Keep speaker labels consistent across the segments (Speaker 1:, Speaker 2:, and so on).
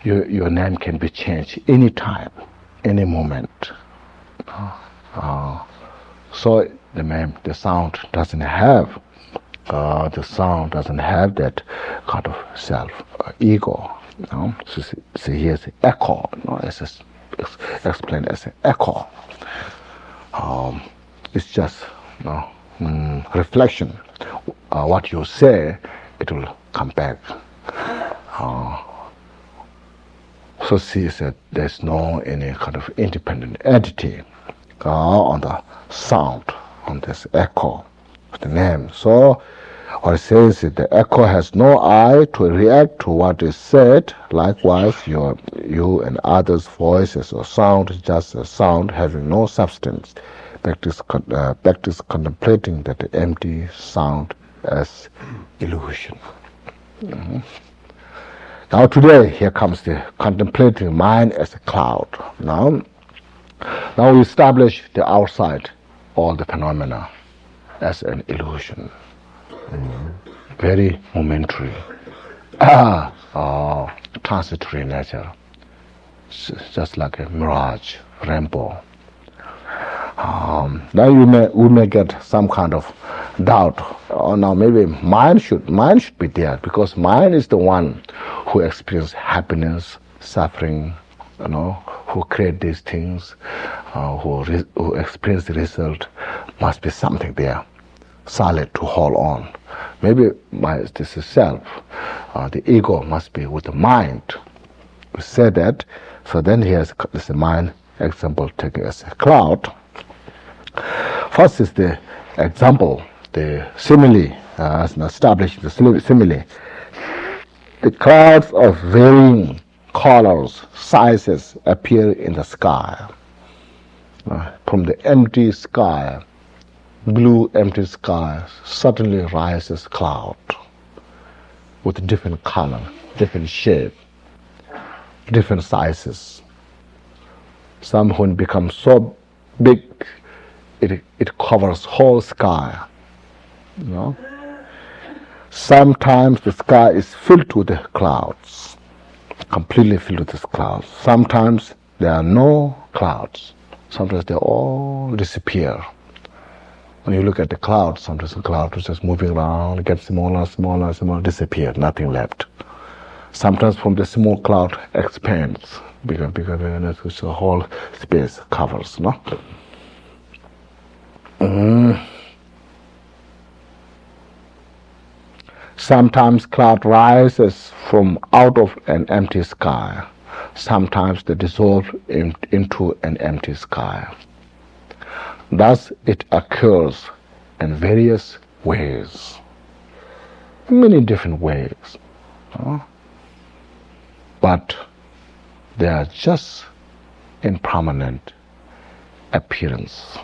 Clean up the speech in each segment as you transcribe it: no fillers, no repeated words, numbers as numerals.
Speaker 1: Your name can be changed any time, any moment. So the sound doesn't have that kind of self ego. So here's echo. It's explained as an echo. It's just reflection. What you say, it will come back. So see that there's no any kind of independent entity on the sound, on this echo of the name. So what it says is the echo has no eye to react to what is said. Likewise, you and others' voices or sound is just a sound having no substance. Practice contemplating that empty sound as illusion. Now today, here comes the contemplating mind as a cloud. Now we establish the outside, all the phenomena, as an illusion. Very momentary, transitory nature, just like a mirage, rainbow. Now we may get some kind of doubt. Now maybe mind should be there, because mind is the one who experiences happiness, suffering, who create these things, who experience the result. Must be something there, solid to hold on. Maybe this is self. The ego must be with the mind. We say that. So then here's the mind example taken as a cloud. First is the example, the simile, as established the simile. The clouds of varying colors, sizes appear in the sky. From the empty sky, blue empty sky, suddenly rises cloud with different color, different shape, different sizes. Some when become so big, it covers whole sky. Sometimes the sky is filled with the clouds, completely filled with the clouds. Sometimes there are no clouds. Sometimes they all disappear. When you look at the clouds, sometimes the cloud is just moving around, it gets smaller, disappear, nothing left. Sometimes from the small cloud expands, bigger, which the whole space covers. Sometimes cloud rises from out of an empty sky. Sometimes they dissolve into an empty sky. Thus it occurs in various ways, many different ways. But they are just impermanent appearance.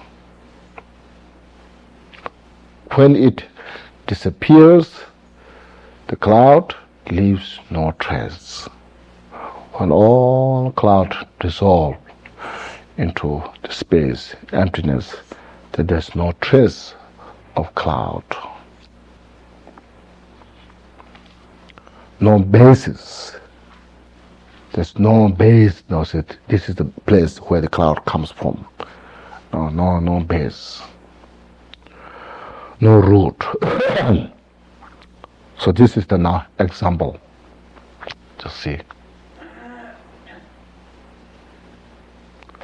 Speaker 1: When it disappears, the cloud leaves no trace. When all cloud dissolve into the space, emptiness, that there's no trace of cloud. No basis. There's no base. No, this is the place where the cloud comes from. No base. No root. So this is the now example. Just see.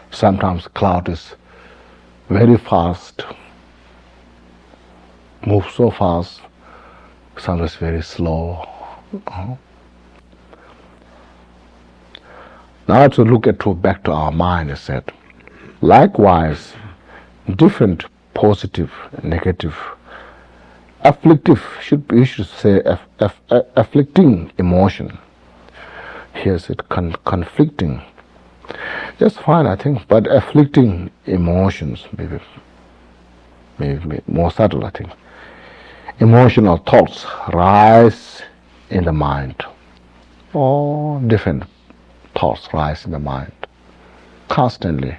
Speaker 1: Sometimes cloud is very fast, moves so fast. Sometimes very slow. Now to look back to our mind, is that likewise different positive, negative, afflictive, we should say afflicting emotion. Here's it conflicting. Just fine, I think, but afflicting emotions, maybe more subtle, I think. Emotional thoughts rise in the mind. All different thoughts rise in the mind, constantly.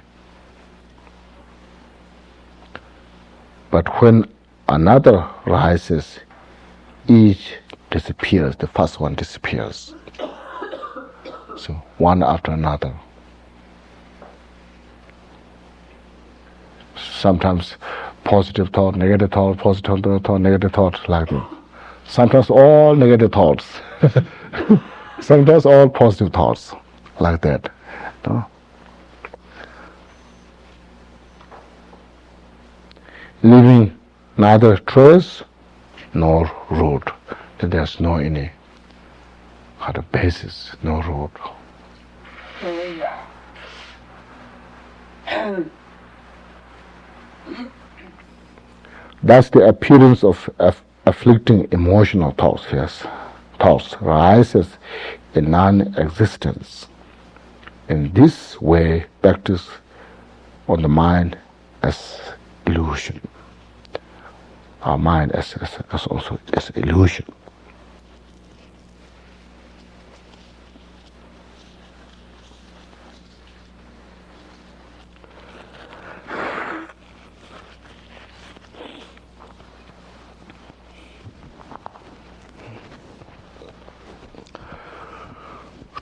Speaker 1: But when another rises, each disappears, the first one disappears. So one after another. Sometimes positive thought, negative thought, positive thought, negative thought, like that. Sometimes all negative thoughts. Sometimes all positive thoughts, like that. No? Leaving neither trace nor root. There's no any kind of basis, no root. Thus the appearance of afflicting emotional thoughts, yes, thoughts rises in non-existence. In this way, practice on the mind as illusion. Our mind as also as illusion.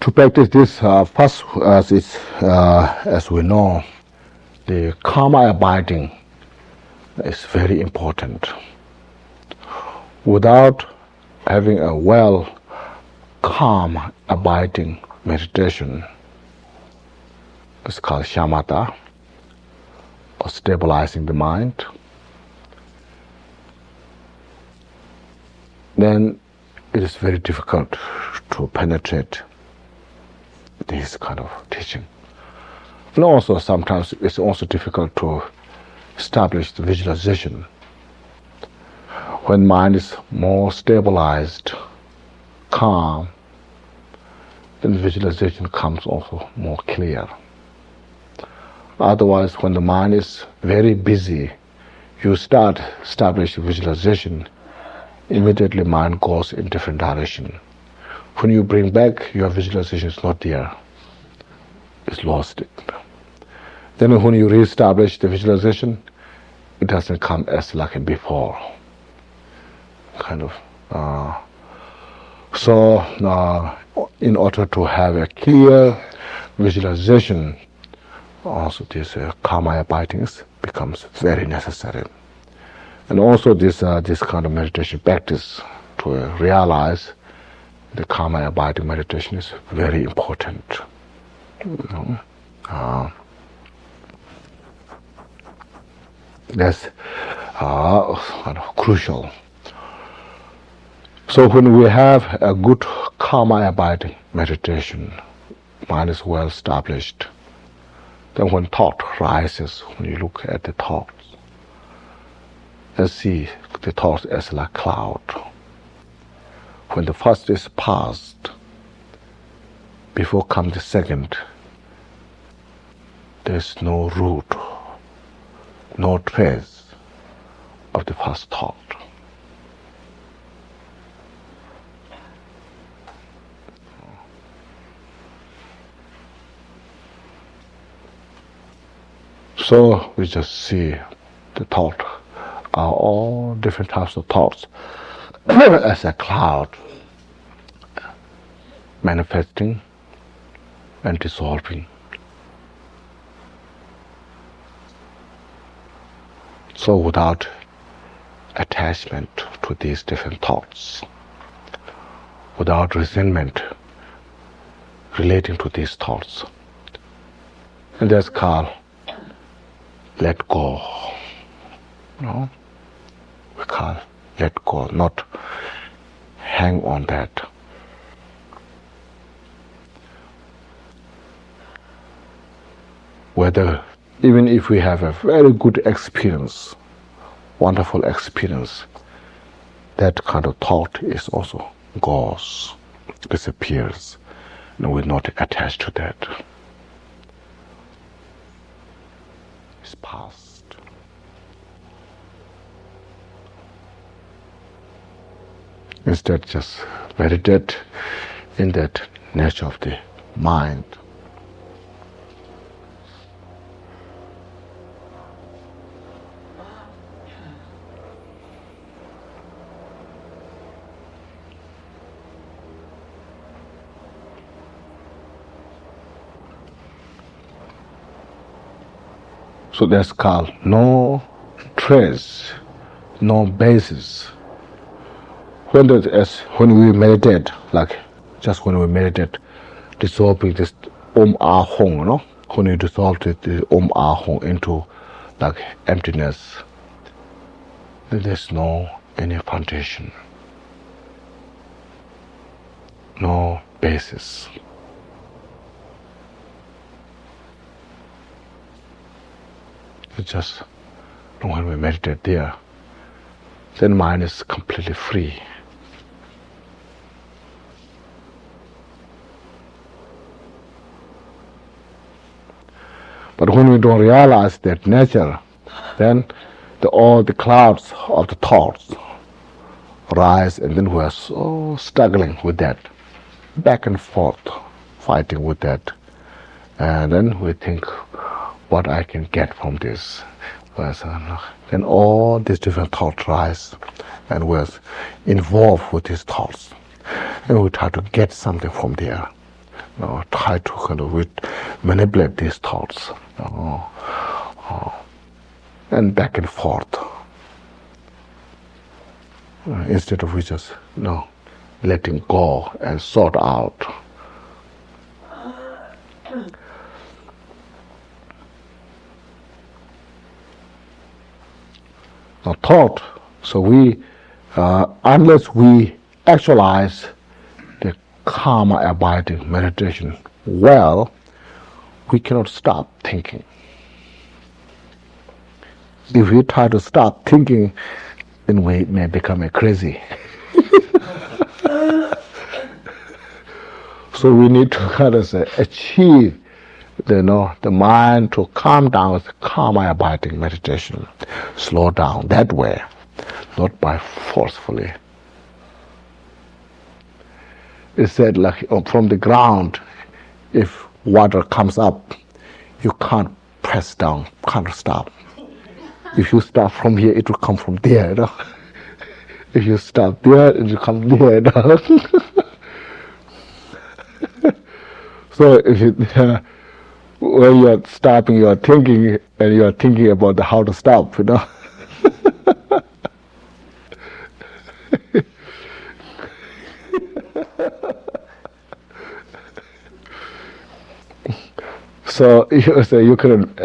Speaker 1: To practice this, first, as we know, the karma abiding is very important. Without having a well calm abiding meditation, it's called shamatha, or stabilizing the mind, then it is very difficult to penetrate this kind of teaching. And also sometimes it's also difficult to establish the visualization. When mind is more stabilized, calm, then visualization comes also more clear. Otherwise, when the mind is very busy, you start establishing visualization, immediately mind goes in different direction. When you bring back, your visualization is not there. It's lost. Then when you reestablish the visualization, it doesn't come as like before. Kind of. In order to have a clear visualization, also this karma abiding becomes very necessary. And also this kind of meditation practice to realize the karma abiding meditation is very important. That's kind of crucial. So when we have a good karma abiding meditation, mind is well established, then when thought rises, when you look at the thoughts, let's see the thoughts as like cloud. When the first is past, before comes the second, there's no root, no trace of the first thought. So we just see the thought are all different types of thoughts as a cloud, manifesting and dissolving. So without attachment to these different thoughts, without resentment relating to these thoughts, and that's called let go. No? We call let go, not hang on that. Whether, even if we have a very good experience, wonderful experience, that kind of thought is also goes, disappears, and we're not attached to that. It's past. Instead, just meditate in that nature of the mind. So that's called no trace, no basis. When we meditate, like just when we meditate, dissolving this ah hong, no? When you dissolve the ah hong into like emptiness, then there's no any foundation, no basis. It's just when we meditate there, then mind is completely free. But when we don't realize that nature, then all the clouds of the thoughts rise, and then we are so struggling with that, back and forth, fighting with that. And then we think, what I can get from this. Then all these different thoughts rise, and we're involved with these thoughts. And we try to get something from there. Try to kind of manipulate these thoughts. And back and forth. Instead of we just letting go and sort out. Now thought, so we, unless we actualize the karma abiding meditation well, we cannot stop thinking. If we try to stop thinking, then we may become crazy. So we need to kind of achieve the mind to calm down with karma abiding meditation. Slow down that way, not by forcefully. It's said like from the ground, if water comes up, you can't press down, can't stop. If you start from here, it will come from there. If you start there, it will come there. So if you, when you are stopping, you are thinking, and you are thinking about how to stop. So you couldn't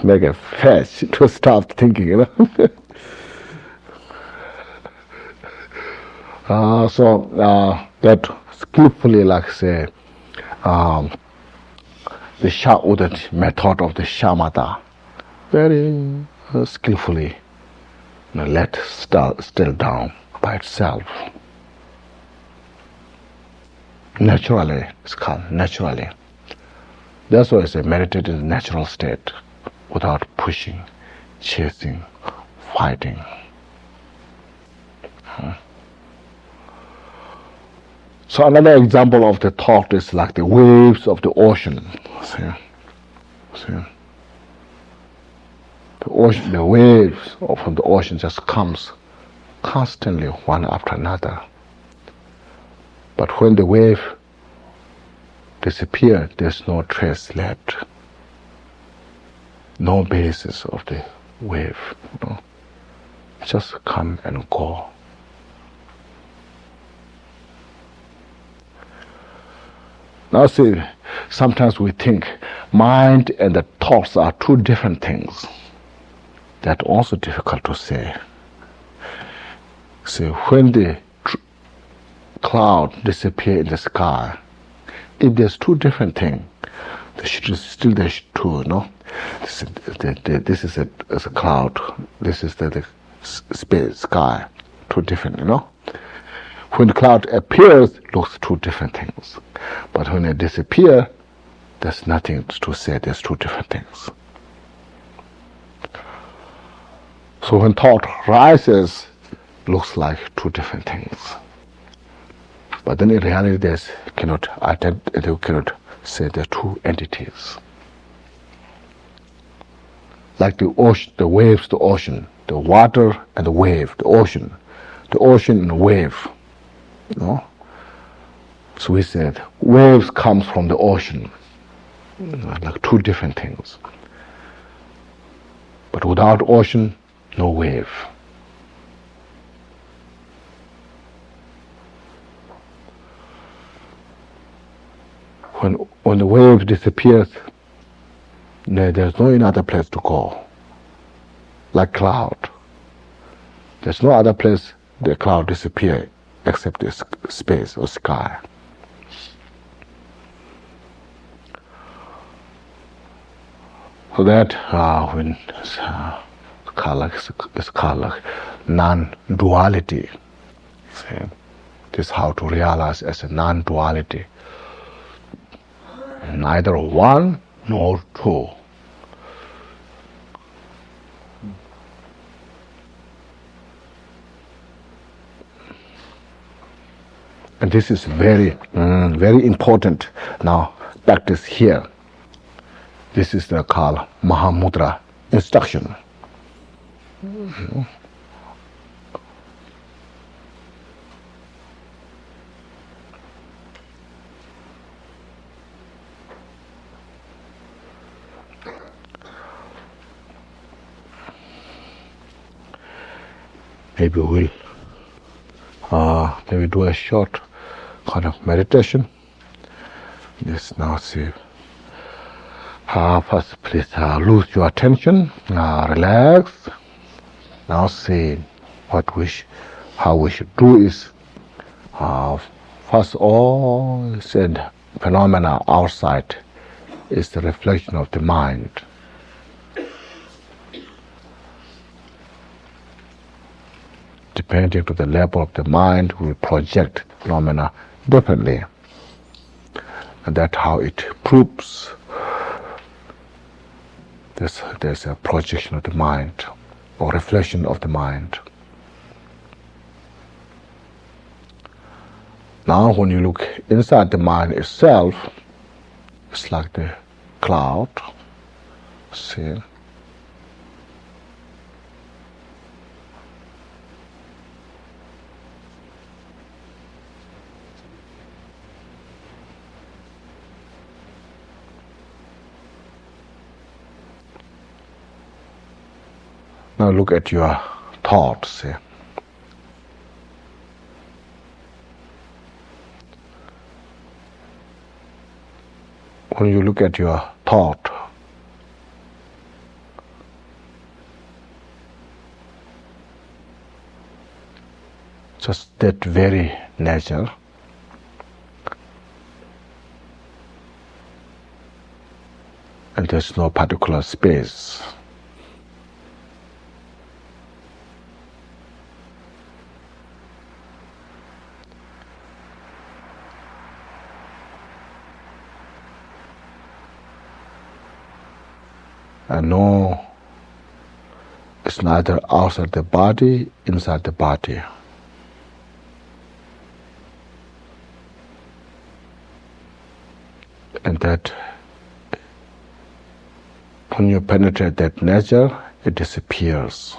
Speaker 1: make a fetch to stop thinking, that skillfully, like say, the method of the shamatha, very skillfully, let still down by itself. Naturally, it's called naturally. That's why I say meditate in the natural state, without pushing, chasing, fighting. So another example of the thought is like the waves of the ocean. See? The waves from the ocean just comes constantly, one after another. But when the wave disappears, there's no trace left, no basis of the wave. Just come and go. Now see, sometimes we think mind and the thoughts are two different things. That's also difficult to say. See, when the cloud disappears in the sky, if there's two different things, there's two, no? This is a cloud, this is the space, sky, two different, When the cloud appears, it looks two different things. But when it disappears, there's nothing to say, there's two different things. So when thought rises, it looks like two different things. But then in reality, they cannot say they're two entities. Like the ocean, the waves, the ocean, the water and the wave, the ocean and the wave. So we said waves comes from the ocean, like two different things. But without ocean, no wave. When the wave disappears, there's no other place to go. Like cloud. There's no other place the cloud disappears except the space or sky. So that when it's called like non-duality. See? This is how to realize as a non-duality. Neither one nor two. And this is very, very important now practice here. This is the called Mahamudra instruction. Maybe we'll maybe do a short kind of meditation. Yes, now see. First, please lose your attention, relax. Now see how we should do is first all said phenomena outside is the reflection of the mind. Depending to the level of the mind, we project phenomena differently. And that's how it proves there's a projection of the mind or reflection of the mind. Now when you look inside the mind itself, it's like the cloud. See? Now look at your thoughts. See? When you look at your thought, just that very nature, and there's no particular space. And no, it's neither outside the body, inside the body. And that when you penetrate that nature, it disappears.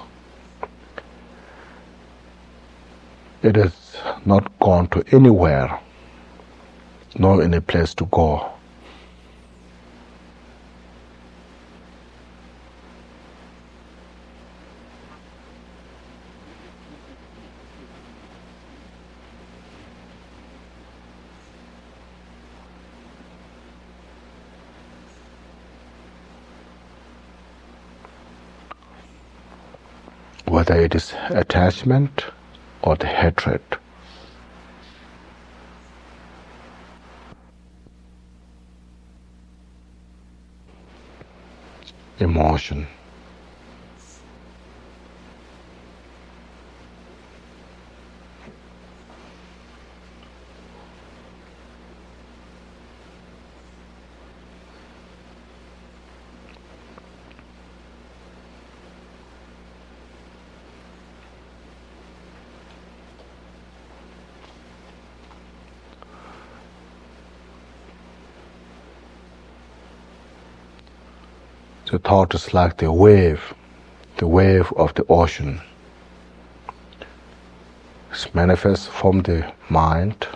Speaker 1: It is not gone to anywhere, nor any place to go. Whether it is attachment or the hatred. Emotion. The thought is like the wave of the ocean. It manifests from the mind,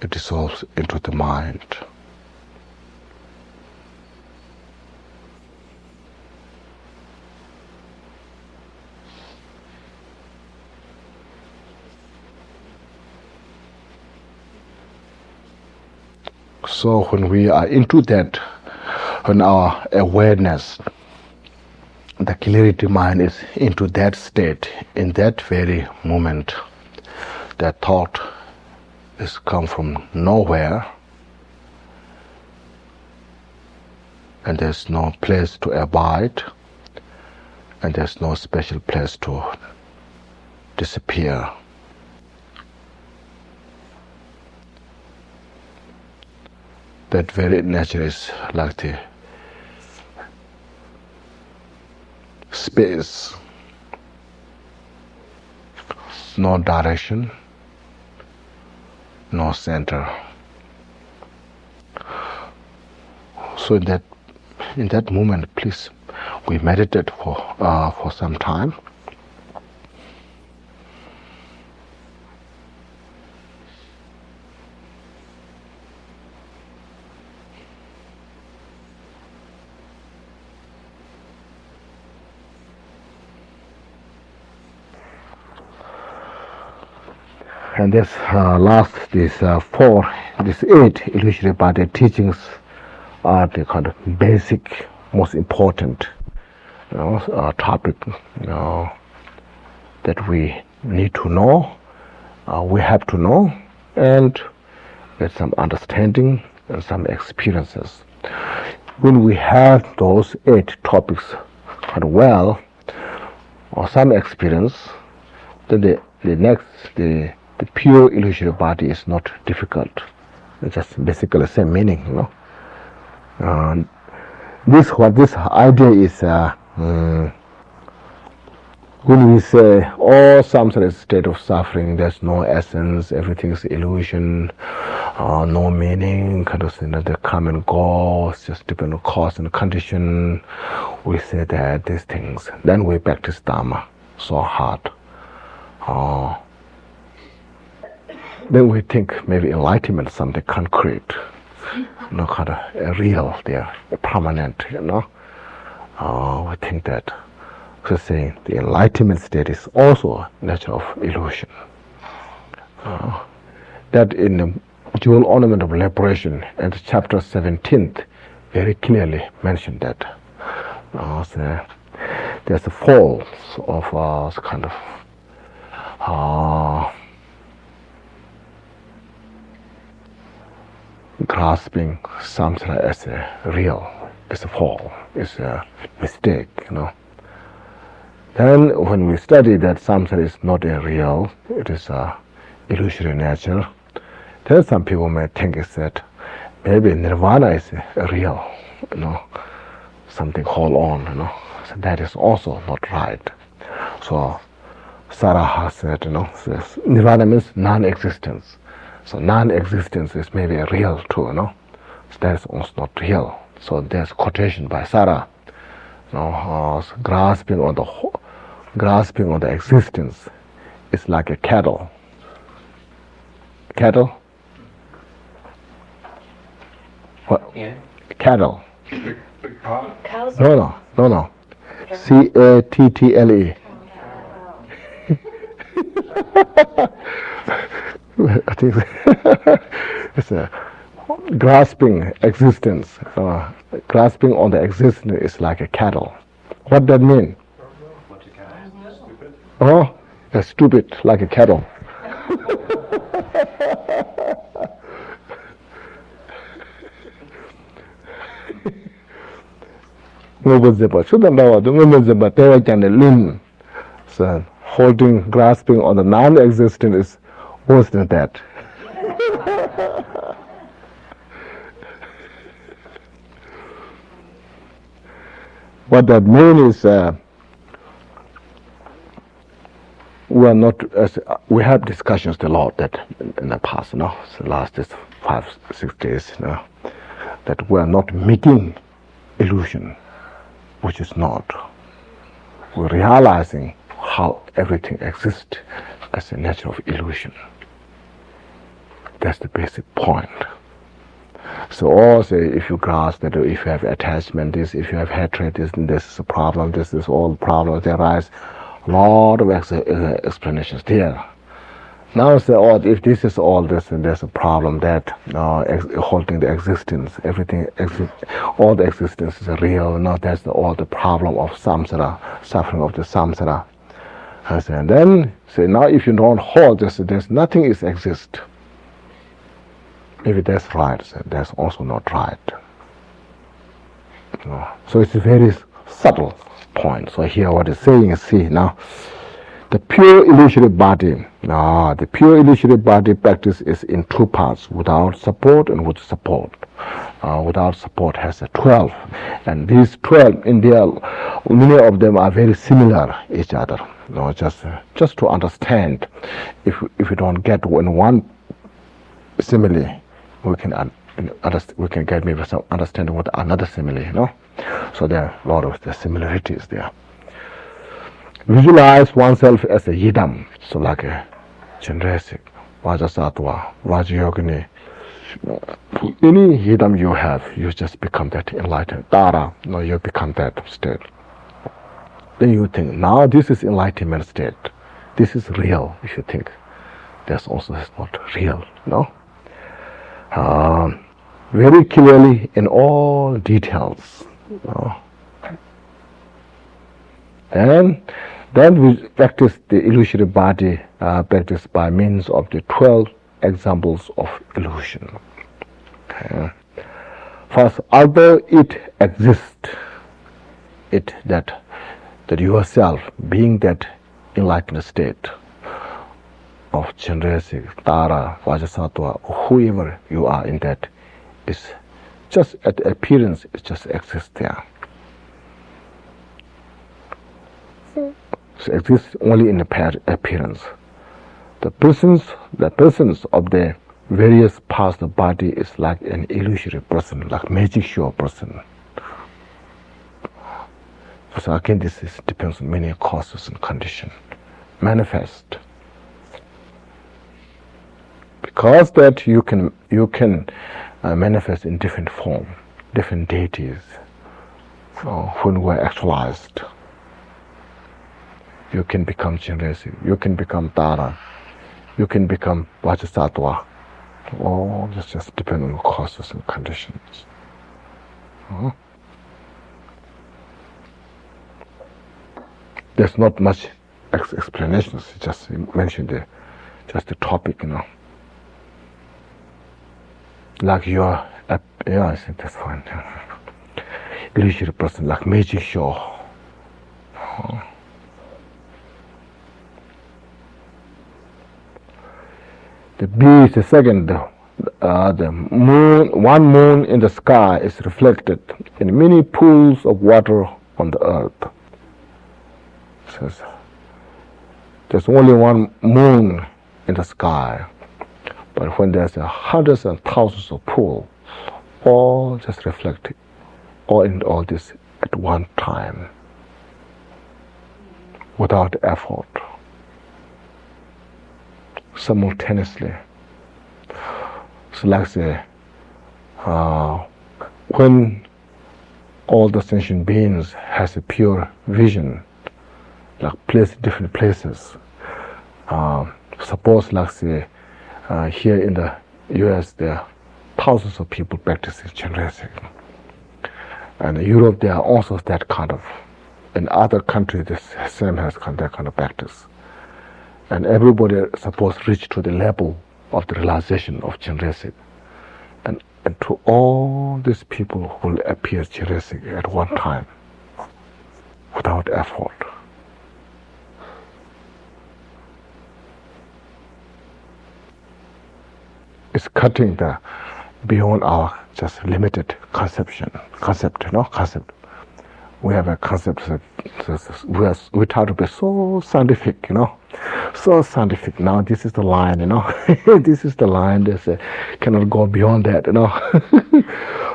Speaker 1: it dissolves into the mind. So when we are into that, when our awareness, the clarity mind is into that state, in that very moment, that thought is come from nowhere, and there's no place to abide, and there's no special place to disappear. That very nature is like the space, no direction, no center. So in that moment, please, we meditate for some time. And this these 8 illusory body teachings are the kind of basic, most important topic that we need to know, we have to know, and get some understanding and some experiences. When we have those 8 topics quite well, or some experience, then the pure illusory body is not difficult. It's just basically the same meaning, This idea is when we say all samsara is a state of suffering, there's no essence, everything is illusion, no meaning, they come and go, it's just depend on cause and condition. We say that these things, then we practice Dharma so hard. Then we think maybe enlightenment is something concrete, real, there, permanent, We think that. So saying the enlightenment state is also a nature of illusion. That in the Jewel Ornament of Liberation, and chapter 17th, very clearly mentioned that. So there's a false of grasping samsara as a real, as a fall, is a mistake, Then when we study that samsara is not a real, it is a illusory nature, then some people may think is that maybe nirvana is a real, something hold on, So that is also not right. So Saraha said, says nirvana means non-existence. So non-existence is maybe a real too, So that is also not real. So there's quotation by Sarah, grasping on the existence is like a cattle. Cattle? What? Yeah. Cattle. Big cows? No. C-A-T-T-L-E. I think it's a grasping existence. Grasping on the existence is like a cattle. What that mean? What's a cattle? Stupid. Oh, it's stupid, like a cattle. So holding, grasping on the non-existent is worse than that. What that means is we have discussions a lot that in the past, the last 5-6 days, that we are not making illusion, which is not. We're realizing how everything exists as a nature of illusion. That's the basic point. So also, if you grasp that, if you have attachment, if you have hatred, this is a problem, this is all problems, there arise a lot of explanations there. Now say, oh, if this is all this, then there's a problem that holding the existence, everything, all the existence is real. Now that's all the problem of samsara, suffering of the samsara. And then say, now if you don't hold this, there's nothing is exist. Maybe that's right, so that's also not right. So it's a very subtle point. So here what it's saying is, see now, the pure illusory body. The pure illusory body practice is in two parts: without support and with support. Without support has a 12, and these 12 in there, many of them are very similar each other. Just to understand, if we don't get in one simile, we can get maybe some understanding with another simile. So there are a lot of the similarities there. Visualize oneself as a yidam, so like a Chandrasik, Vajrasattva, Vajrayogini. Any yidam you have, you just become that enlightened. Dara, you become that state. Then you think, now this is enlightenment state. This is real, if you think. That's also not real, very clearly in all details. And then we practice the illusory body practice by means of the 12 examples of illusion. First, although it exists, that yourself being that enlightened state of Chandrasik, Tara, Vajrasattva, whoever you are in that, is just at the appearance, it just exists there. So exists only in the appearance. The presence of the various parts of the body is like an illusory person, like magic show person. So again, this depends on many causes and conditions. Manifest. Because that you can manifest in different form, different deities, when we're actualized. You can become Chandrasik, you can become Tara, you can become Vajrasattva. All this just depends on causes and conditions. There's not much explanations, just mention just the topic, Like I think that's fine. Illusory person, like magic show. The B is the second. The moon, one moon in the sky is reflected in many pools of water on the earth. Says there's only one moon in the sky, but when there's hundreds and thousands of pools, all just reflected, all in all this at one time, without effort, simultaneously. So like say, when all the sentient beings has a pure vision, like different places. Suppose like say, here in the US there are thousands of people practicing Chandrasik. And in Europe there are also that kind of, in other countries the same has that kind of practice. And everybody supposed to reach to the level of the realization of Chandrasik. And to all these people will appear Chandrasik at one time, without effort. It's cutting beyond our just limited concept. We have a concept that we try to be so scientific, so scientific. Now this is the line, this is the line. That cannot go beyond that,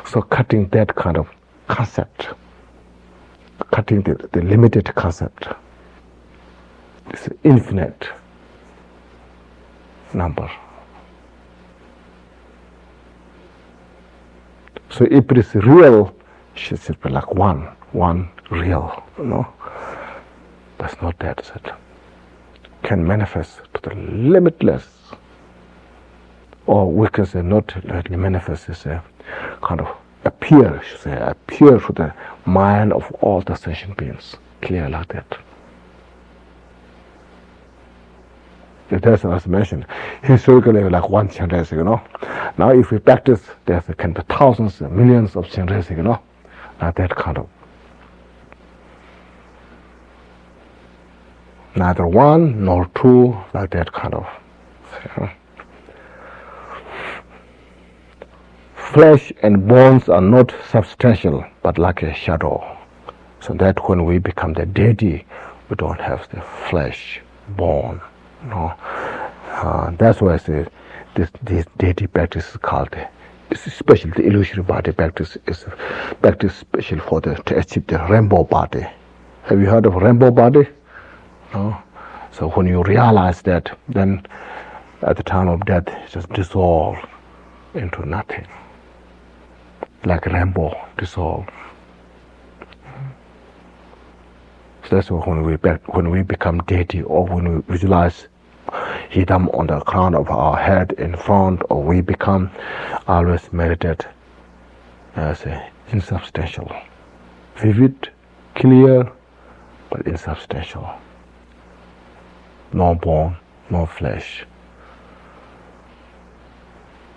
Speaker 1: So cutting that kind of concept, cutting the limited concept. It's an infinite number. So if it is real, it should be like one real, That's not that. can manifest to the limitless, or we can say not really manifest, is a kind of appear to the mind of all the sentient beings, clear like that. That's as mentioned, historically like one generation, you know. Now if we practice, there's can be thousands, millions of generations, you know, like that kind of. Neither one nor two, like that kind of. Flesh and bones are not substantial, but like a shadow. So that when we become the deity, we don't have the flesh, bone. No, that's why I say this deity practice is called, especially the illusory body practice, is practice special for to achieve the rainbow body. Have you heard of rainbow body? No. So when you realize that, then at the time of death, it just dissolve into nothing, like a rainbow dissolve. So that's why when we become deity, or when we visualize yidam on the crown of our head in front, or we become always meditate as insubstantial, vivid, clear, but insubstantial. No bone, no flesh.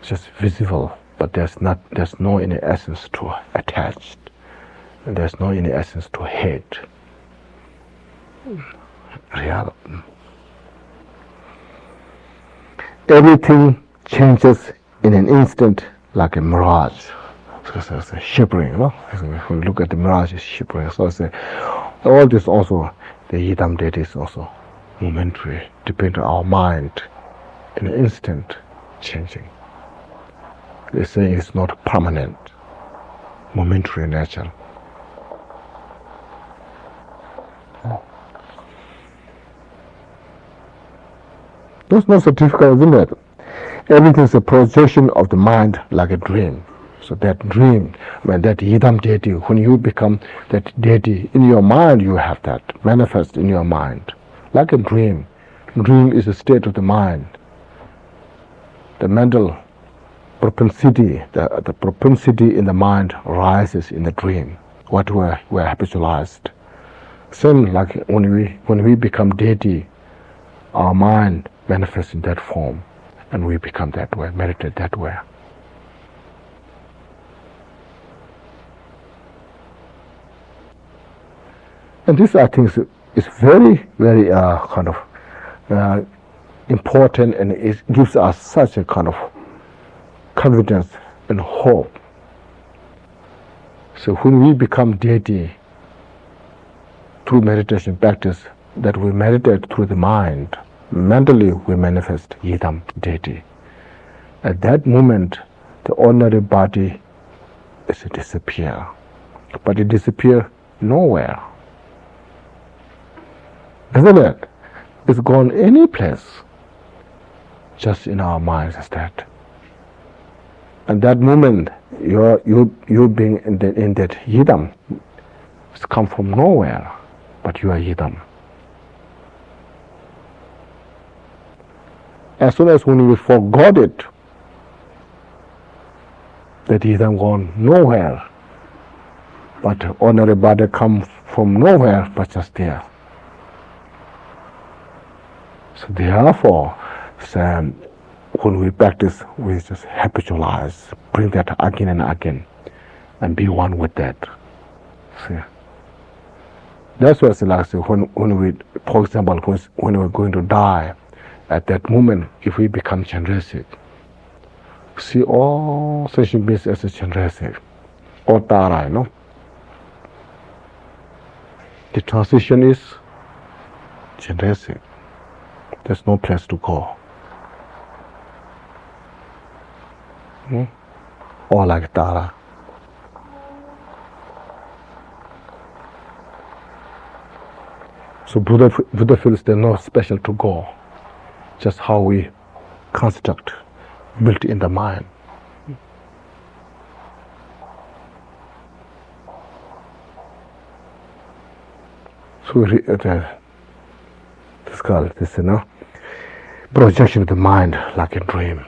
Speaker 1: Just visible, but there's no any essence to attached, and there's no any essence to hate. Real. Everything changes in an instant, like a mirage. So it's a shivering, you know. When we look at the mirage, it's shivering. So it's all this also, the yidam deity is also momentary, depending on our mind, in an instant changing. They say it's not permanent, momentary nature. That's not so difficult, isn't it? Everything is a projection of the mind, like a dream. So that dream, when that yidam deity, when you become that deity, in your mind you have that, manifest in your mind, like a dream. Dream is a state of the mind. The mental propensity, the propensity in the mind rises in the dream, what we're habitualized. Same like when we become deity, our mind manifests in that form, and we become that way, meditate that way. And this, I think, is very, very kind of important, and it gives us such a kind of confidence and hope. So when we become deity through meditation practice, that we meditate through the mind, mentally we manifest yidam deity. At that moment, the ordinary body is to disappear, but it disappears nowhere, isn't it? It's gone any place, just in our minds is that. At that moment, you being in that yidam, it's come from nowhere, but you are yidam. As soon as when we forgot it, that yidam gone nowhere, but ordinary body come from nowhere, but just there. So therefore, when we practice, we just habitualize, bring that again and again, and be one with that. See? That's why it's like, when we, for example, when we're going to die, at that moment, if we become chandrasic, see all sentient beings as a chandrasic, or tara, you know. The transition is chandrasic. There's no place to go. Or like Tara. So Buddha feels there's no special to go, just how we construct, built in the mind. So it's called this, projection of the mind like a dream.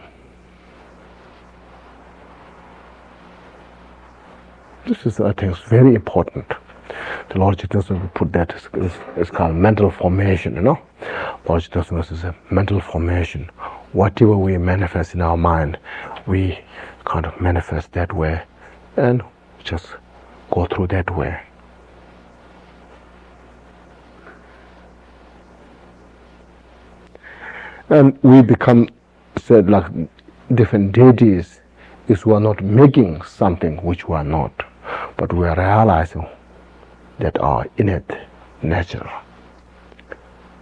Speaker 1: This is, I think, very important. The Lord Jesus put that it's called mental formation, Lord Jesus is a mental formation. Whatever we manifest in our mind, we kind of manifest that way and just go through that way. And we become, said, like different deities is we are not making something which we are not, but we are realizing that our innate nature.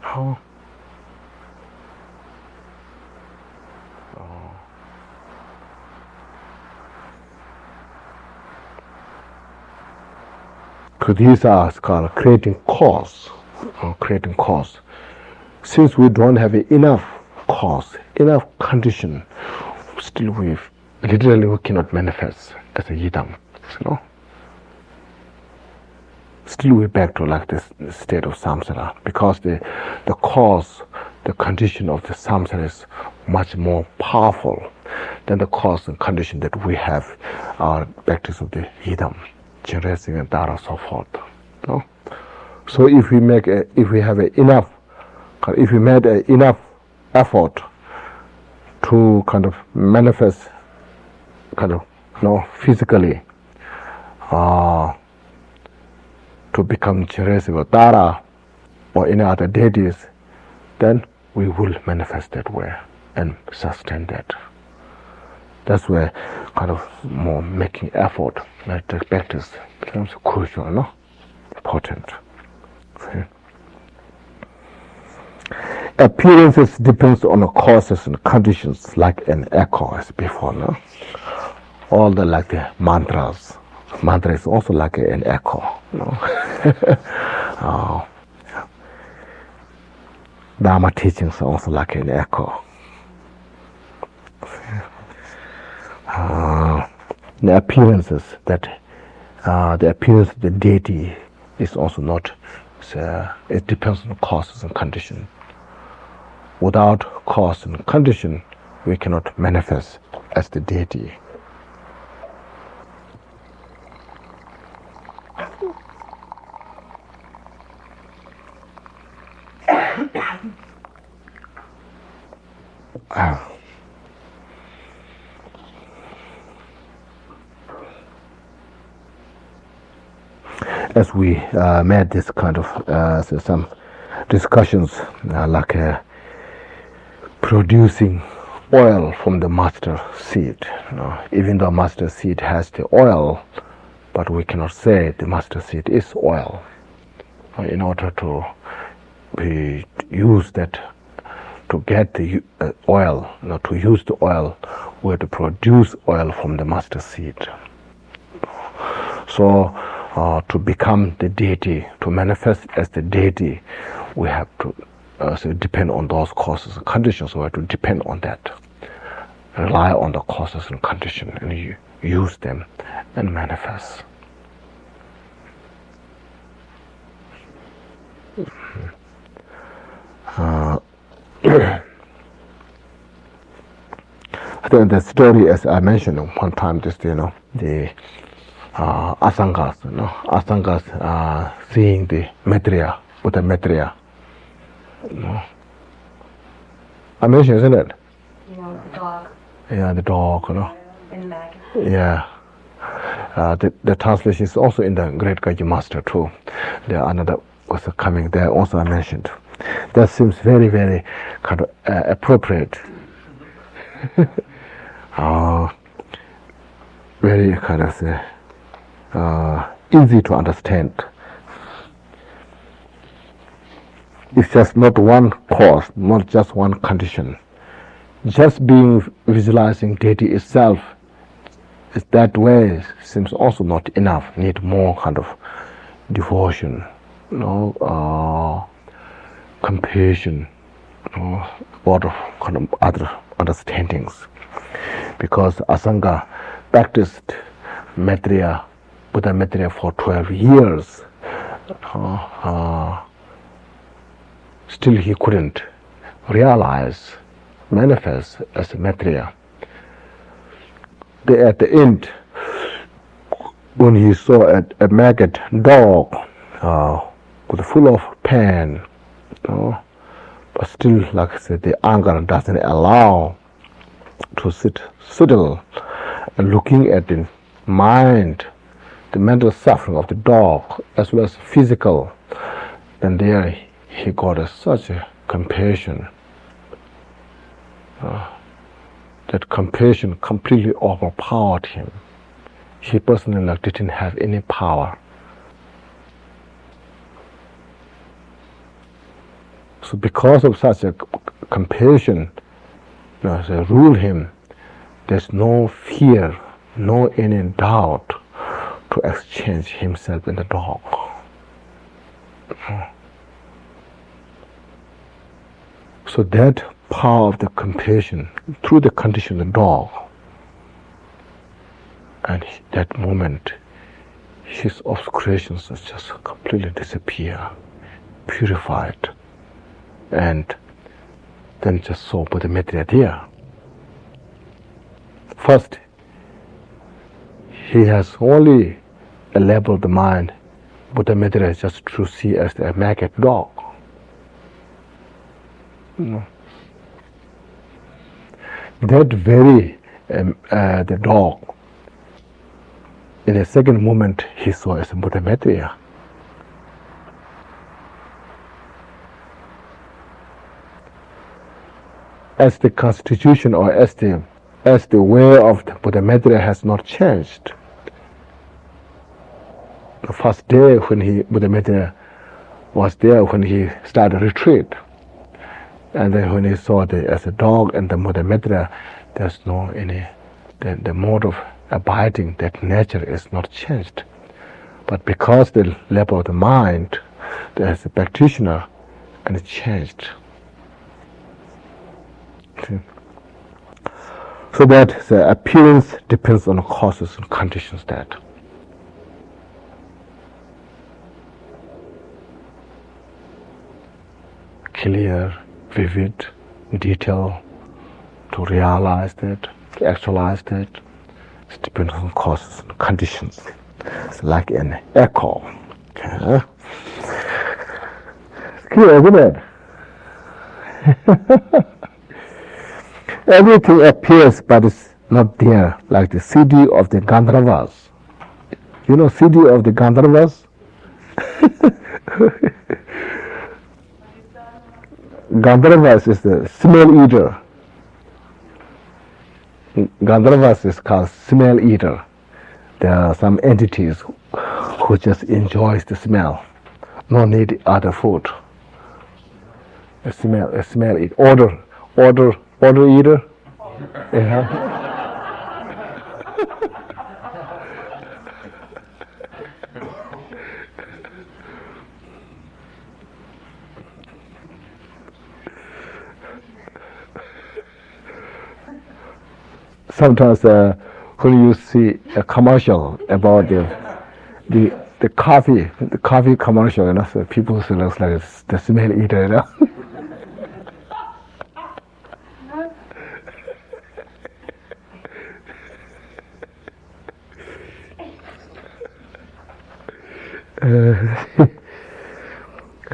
Speaker 1: So these are called creating cause. Since we don't have enough cause, enough condition, still we cannot manifest as a yidam, Still we're back to like this state of samsara, because the cause, the condition of the samsara is much more powerful than the cause and condition that we have our practice of the yidam, generation and dara, so forth. So if we made enough effort to kind of manifest, physically, to become generation or dara or any other deities, then we will manifest that way and sustain that. That's where kind of more making effort, like the practice, becomes crucial, important. See? Appearances depends on the causes and conditions, like an echo, as before. All the like the mantras. Mantra is also like an echo. Dharma teachings are also like an echo. The appearances the appearance of the deity is also not. It depends on the causes and condition. Without cause and condition, we cannot manifest as the deity. As we made this kind of some discussions, like producing oil from the master seed. Even though master seed has the oil, but we cannot say the master seed is oil. In order to use that, to get the oil, to use the oil, we have to produce oil from the master seed. So to become the deity, to manifest as the deity, we have to depend on those causes and conditions. We have to depend on that, rely on the causes and conditions, and use them and manifest. The story, as I mentioned one time, just the asangas, asangas seeing the Maitreya, Buddha Maitreya. I mentioned, isn't it?
Speaker 2: The dog.
Speaker 1: Yeah, the dog,
Speaker 2: In the mag.
Speaker 1: Yeah. The translation is also in the Great Gaji Master too. There another was coming there also I mentioned. That seems very, very kind of appropriate. Very kind of easy to understand. It's just not one cause, not just one condition. Just being visualizing deity itself is that way seems also not enough. Need more kind of devotion, compassion, lot of kind of other understandings. Because Asanga practiced Maitreya, Buddha Maitreya for 12 years. still he couldn't realize, manifest as a material. At the end, when he saw a maggot dog with full of pain, but still, like I said, the anger doesn't allow to sit still and looking at the mind, the mental suffering of the dog as well as physical. Then there he got such a compassion. That compassion completely overpowered him. He personally didn't have any power. So because of such a compassion, they rule him, there's no fear, no any doubt to exchange himself in the dog. So that power of the compassion through the condition of the dog, and that moment his obscurations just completely disappear, purified, and then just saw Buddha Mitra there. First, he has only labeled the mind Buddha Mitra is just to see as a maggot dog. That very the dog, in a second moment he saw as a Buddha Mitra. As the constitution or as the way of the Buddha Mitra has not changed. The first day when Buddha Mitra was there, when he started retreat, and then when he saw as a dog and the Buddha Mitra, there's no any the mode of abiding, that nature is not changed. But because the level of the mind, there's a practitioner, and it changed. See? So that the appearance depends on causes and conditions. That clear, vivid, detail, to realize that, to actualize that, it depends on causes and conditions. It's like an echo. Okay. It's clear, isn't it? Everything appears but it's not there, like the CD of the Gandharvas. You know CD of the Gandharvas? Gandharvas is the smell eater. Gandharvas is called smell eater. There are some entities who just enjoys the smell, no need other food. A smell eat, order eater. Yeah. Sometimes when you see a commercial about the coffee commercial, you know, so people say looks like it's the smell eater, you know.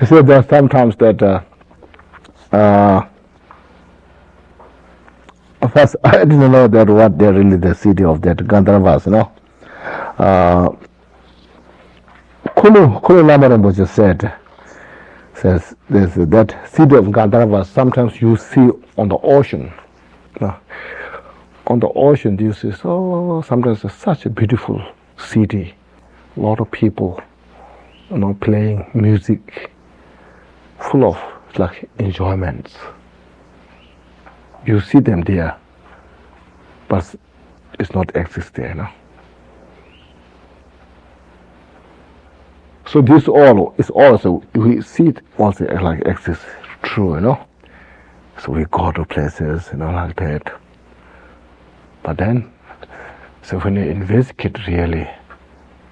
Speaker 1: So there's sometimes that first I didn't know that what they're really the city of that Gandharvas, you know. Kulu Lama Rinpoche says there's that city of Gandharvas sometimes you see on the ocean. On the ocean you see sometimes it's such a beautiful city, a lot of people, you know, playing music, full of like enjoyments. You see them there, but it's not exist there, you know. So this all is also, we see it also like exists true, you know. So we go to places, you know, like that. But then, so when you investigate really,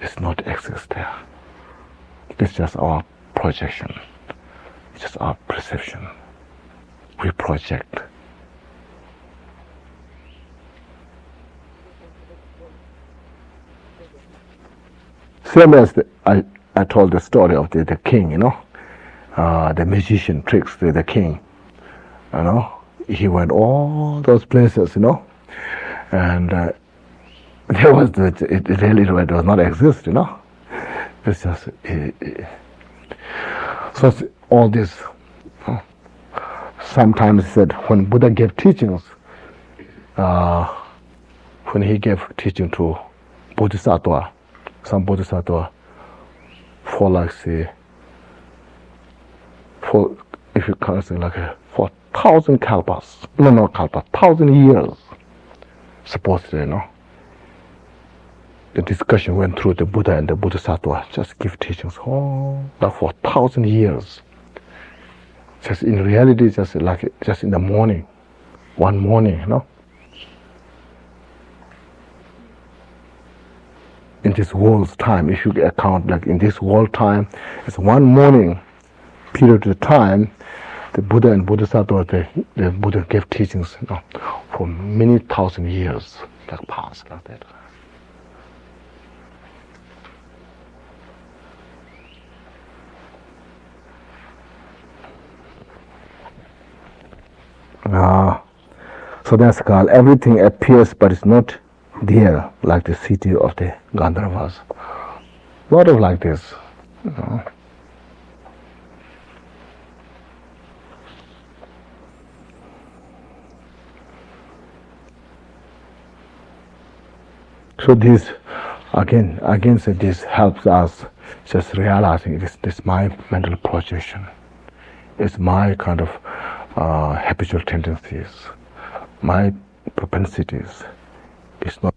Speaker 1: it's not exist there. It's just our projection. It's just our perception. We project. Same as I told the story of the king, the magician tricks the king, he went all those places, and there was it really does not exist, It's just so it's all this. Sometimes said when Buddha gave teachings, when he gave teaching to Bodhisattva, some Bodhisattva, for like say, for if you can say like for 1,000 kalpas, not kalpa, 1,000 years, supposedly, the discussion went through the Buddha and the Bodhisattva, just give teachings, like for 1,000 years. Just in reality, just in the morning, one morning, In this world's time, if you account like in this world time, it's one morning period of time. The Buddha and Bodhisattva, the Buddha gave teachings, for many thousand years, like past like that. So that's called everything appears but it's not there, like the city of the Gandharvas. A lot of like this, So this, again, so this helps us just realizing this my mental projection. It's my kind of habitual tendencies, my propensities. It's not